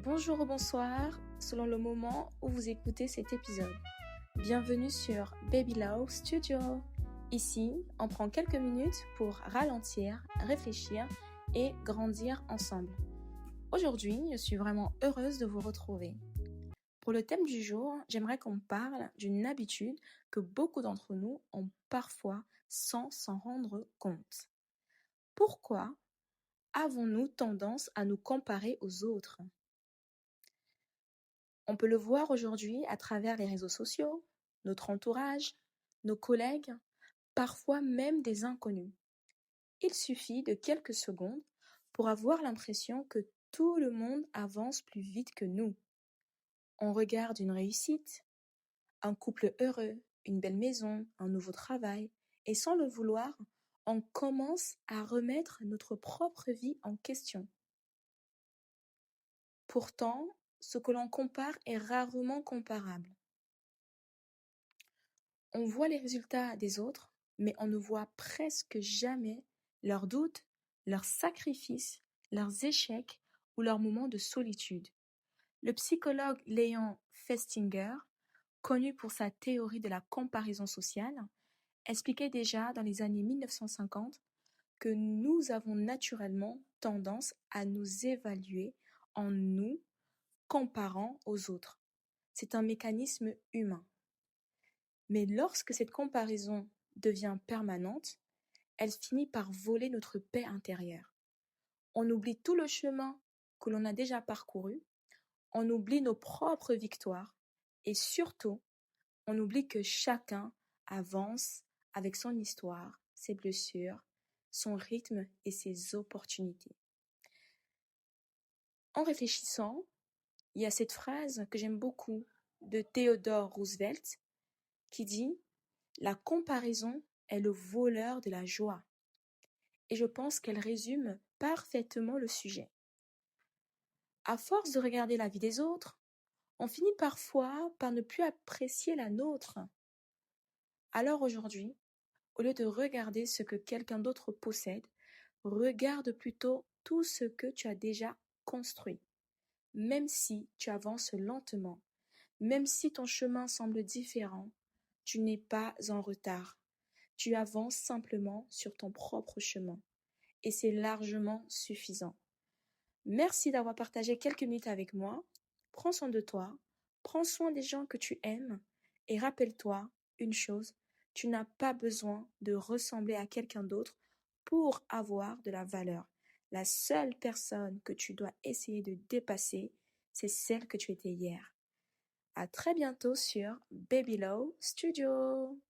Bonjour ou bonsoir, selon le moment où vous écoutez cet épisode. Bienvenue sur Baby Love Studio. Ici, on prend quelques minutes pour ralentir, réfléchir et grandir ensemble. Aujourd'hui, je suis vraiment heureuse de vous retrouver. Pour le thème du jour, j'aimerais qu'on parle d'une habitude que beaucoup d'entre nous ont parfois sans s'en rendre compte. Pourquoi avons-nous tendance à nous comparer aux autres ? On peut le voir aujourd'hui à travers les réseaux sociaux, notre entourage, nos collègues, parfois même des inconnus. Il suffit de quelques secondes pour avoir l'impression que tout le monde avance plus vite que nous. On regarde une réussite, un couple heureux, une belle maison, un nouveau travail, et sans le vouloir, on commence à remettre notre propre vie en question. Pourtant, ce que l'on compare est rarement comparable. On voit les résultats des autres, mais on ne voit presque jamais leurs doutes, leurs sacrifices, leurs échecs ou leurs moments de solitude. Le psychologue Léon Festinger, connu pour sa théorie de la comparaison sociale, expliquait déjà dans les années 1950 que nous avons naturellement tendance à nous évaluer en nous comparant aux autres. C'est un mécanisme humain. Mais lorsque cette comparaison devient permanente, elle finit par voler notre paix intérieure. On oublie tout le chemin que l'on a déjà parcouru, on oublie nos propres victoires et surtout, on oublie que chacun avance avec son histoire, ses blessures, son rythme et ses opportunités. En réfléchissant, il y a cette phrase que j'aime beaucoup de Theodore Roosevelt qui dit « La comparaison est le voleur de la joie ». Et je pense qu'elle résume parfaitement le sujet. À force de regarder la vie des autres, on finit parfois par ne plus apprécier la nôtre. Alors aujourd'hui, au lieu de regarder ce que quelqu'un d'autre possède, regarde plutôt tout ce que tu as déjà construit. Même si tu avances lentement, même si ton chemin semble différent, tu n'es pas en retard. Tu avances simplement sur ton propre chemin. Et c'est largement suffisant. Merci d'avoir partagé quelques minutes avec moi. Prends soin de toi, prends soin des gens que tu aimes et rappelle-toi une chose, tu n'as pas besoin de ressembler à quelqu'un d'autre pour avoir de la valeur. La seule personne que tu dois essayer de dépasser, c'est celle que tu étais hier. À très bientôt sur Baby Love Studio.